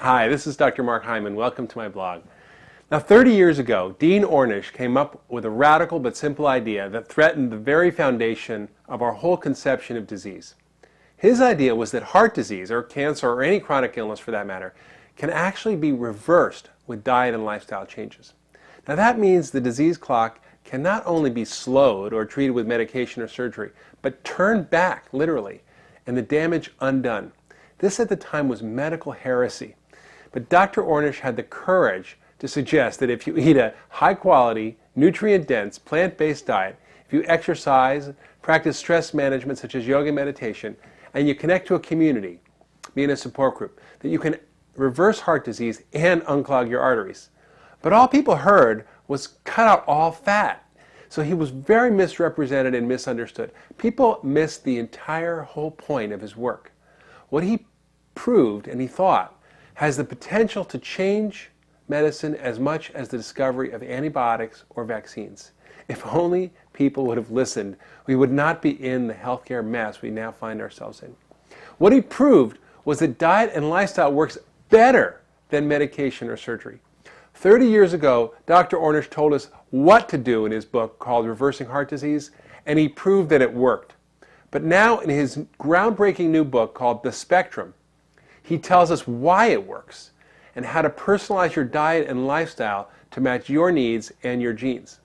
Hi, this is Dr. Mark Hyman. Welcome to my blog. Now, 30 years ago, Dean Ornish came up with a radical but simple idea that threatened the very foundation of our whole conception of disease. His idea was that heart disease, or cancer, or any chronic illness for that matter, can actually be reversed with diet and lifestyle changes. Now, that means the disease clock can not only be slowed or treated with medication or surgery, but turned back, literally, and the damage undone. This at the time was medical heresy. But Dr. Ornish had the courage to suggest that if you eat a high-quality, nutrient-dense, plant-based diet, if you exercise, practice stress management such as yoga and meditation, and you connect to a community, be in a support group, that you can reverse heart disease and unclog your arteries. But all people heard was cut out all fat. So he was very misrepresented and misunderstood. People missed the entire whole point of his work. What he proved, and he thought, has the potential to change medicine as much as the discovery of antibiotics or vaccines. If only people would have listened, we would not be in the healthcare mess we now find ourselves in. What he proved was that diet and lifestyle works better than medication or surgery. 30 years ago, Dr. Ornish told us what to do in his book called Reversing Heart Disease, and he proved that it worked. But now in his groundbreaking new book called The Spectrum, he tells us why it works and how to personalize your diet and lifestyle to match your needs and your genes.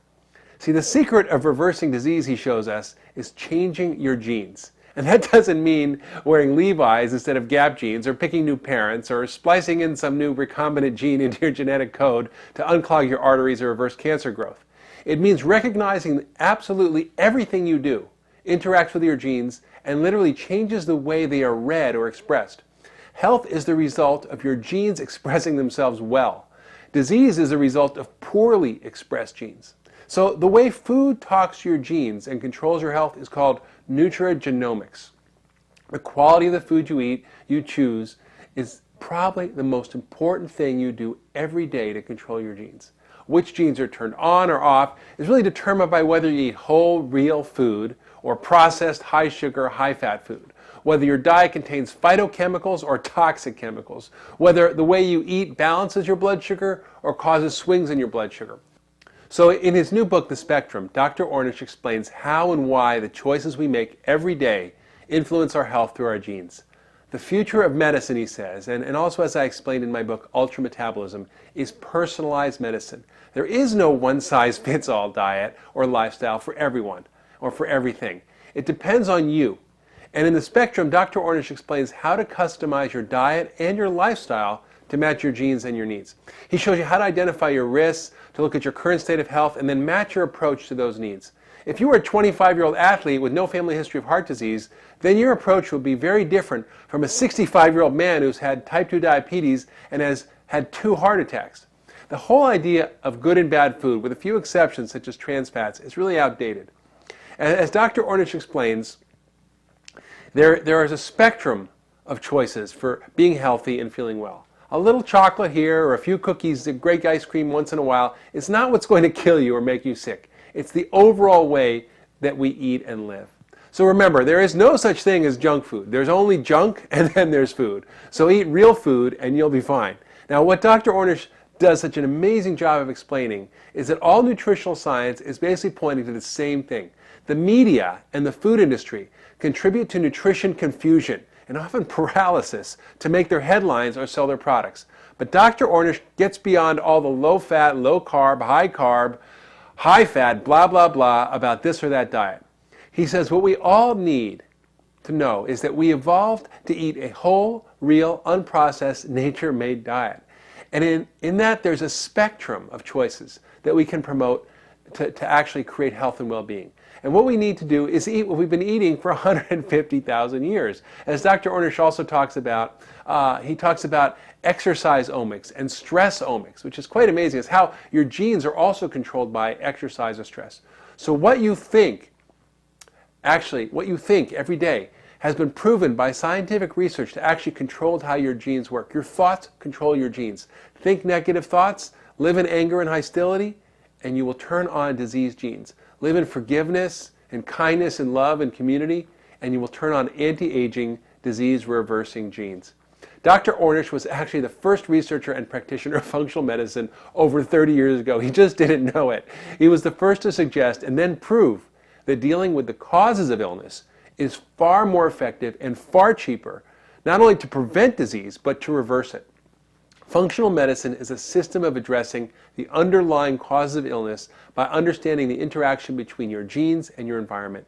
See, the secret of reversing disease, he shows us, is changing your genes. And that doesn't mean wearing Levi's instead of Gap jeans, or picking new parents, or splicing in some new recombinant gene into your genetic code to unclog your arteries or reverse cancer growth. It means recognizing that absolutely everything you do interacts with your genes and literally changes the way they are read or expressed. Health is the result of your genes expressing themselves well. Disease is the result of poorly expressed genes. So the way food talks to your genes and controls your health is called Nutrigenomics. The quality of the food you choose, is probably the most important thing you do every day to control your genes. Which genes are turned on or off is really determined by whether you eat whole, real food or processed, high-sugar, high-fat food. Whether your diet contains phytochemicals or toxic chemicals. Whether the way you eat balances your blood sugar or causes swings in your blood sugar. So in his new book, The Spectrum, Dr. Ornish explains how and why the choices we make every day influence our health through our genes. The future of medicine, he says, and also as I explained in my book, Ultra Metabolism, is personalized medicine. There is no one-size-fits-all diet or lifestyle for everyone or for everything. It depends on you. And in The Spectrum, Dr. Ornish explains how to customize your diet and your lifestyle to match your genes and your needs. He shows you how to identify your risks, to look at your current state of health, and then match your approach to those needs. If you were a 25-year-old athlete with no family history of heart disease, then your approach will be very different from a 65-year-old man who's had type 2 diabetes and has had 2 heart attacks. The whole idea of good and bad food, with a few exceptions such as trans fats, is really outdated. As Dr. Ornish explains, there is a spectrum of choices for being healthy and feeling well. A little chocolate here or a few cookies, a great ice cream once in a while is not what's going to kill you or make you sick. It's the overall way that we eat and live. So remember, there is no such thing as junk food. There's only junk and then there's food. So eat real food and you'll be fine. Now, what Dr. Ornish does such an amazing job of explaining is that all nutritional science is basically pointing to the same thing. The media and the food industry contribute to nutrition confusion and often paralysis to make their headlines or sell their products. But Dr. Ornish gets beyond all the low-fat, low-carb, high-fat, blah, blah, blah about this or that diet. He says what we all need to know is that we evolved to eat a whole, real, unprocessed, nature-made diet. And in that there's a spectrum of choices that we can promote to actually create health and well-being. And what we need to do is eat what we've been eating for 150,000 years. As Dr. Ornish also talks about, he talks about exercise omics and stress omics, which is quite amazing. It's how your genes are also controlled by exercise or stress. So what you think every day has been proven by scientific research to actually control how your genes work. Your thoughts control your genes. Think negative thoughts, live in anger and hostility, and you will turn on disease genes. Live in forgiveness and kindness and love and community, and you will turn on anti-aging, disease-reversing genes. Dr. Ornish was actually the first researcher and practitioner of functional medicine over 30 years ago. He just didn't know it. He was the first to suggest and then prove that dealing with the causes of illness is far more effective and far cheaper, not only to prevent disease, but to reverse it. Functional medicine is a system of addressing the underlying causes of illness by understanding the interaction between your genes and your environment.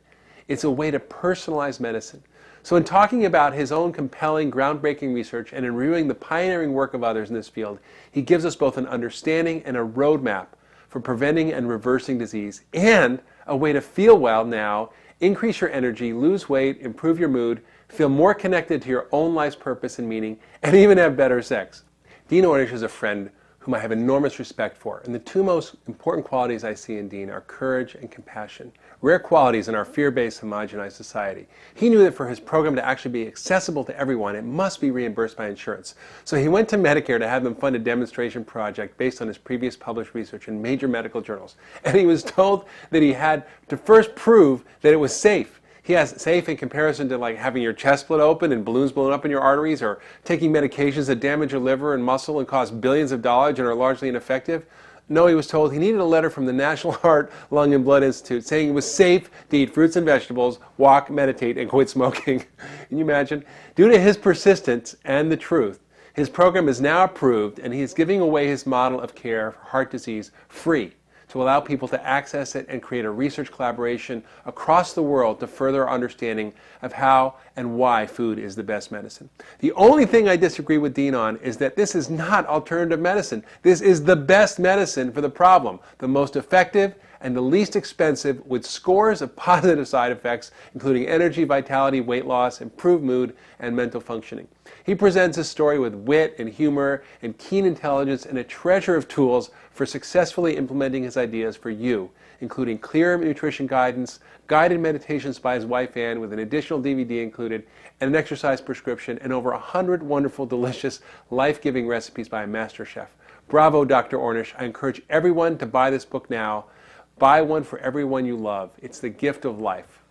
It's a way to personalize medicine. So in talking about his own compelling, groundbreaking research and in reviewing the pioneering work of others in this field, he gives us both an understanding and a roadmap for preventing and reversing disease, and a way to feel well now, increase your energy, lose weight, improve your mood, feel more connected to your own life's purpose and meaning, and even have better sex. Dean Ornish is a friend whom I have enormous respect for, and the two most important qualities I see in Dean are courage and compassion, rare qualities in our fear-based, homogenized society. He knew that for his program to actually be accessible to everyone, it must be reimbursed by insurance. So he went to Medicare to have them fund a demonstration project based on his previous published research in major medical journals. And he was told that he had to first prove that it was safe. He has safe in comparison to like having your chest split open and balloons blown up in your arteries, or taking medications that damage your liver and muscle and cost billions of dollars and are largely ineffective. No, he was told he needed a letter from the National Heart, Lung, and Blood Institute saying it was safe to eat fruits and vegetables, walk, meditate, and quit smoking. Can you imagine? Due to his persistence and the truth, his program is now approved, and he is giving away his model of care for heart disease free, to allow people to access it and create a research collaboration across the world to further our understanding of how and why food is the best medicine. The only thing I disagree with Dean on is that this is not alternative medicine. This is the best medicine for the problem, the most effective and the least expensive, with scores of positive side effects, including energy, vitality, weight loss, improved mood, and mental functioning. He presents his story with wit and humor and keen intelligence and a treasure of tools for successfully implementing his ideas for you, including clear nutrition guidance, guided meditations by his wife Ann with an additional DVD included, and an exercise prescription, and over 100 wonderful, delicious, life-giving recipes by a master chef. Bravo, Dr. Ornish. I encourage everyone to buy this book now. Buy one for everyone you love. It's the gift of life.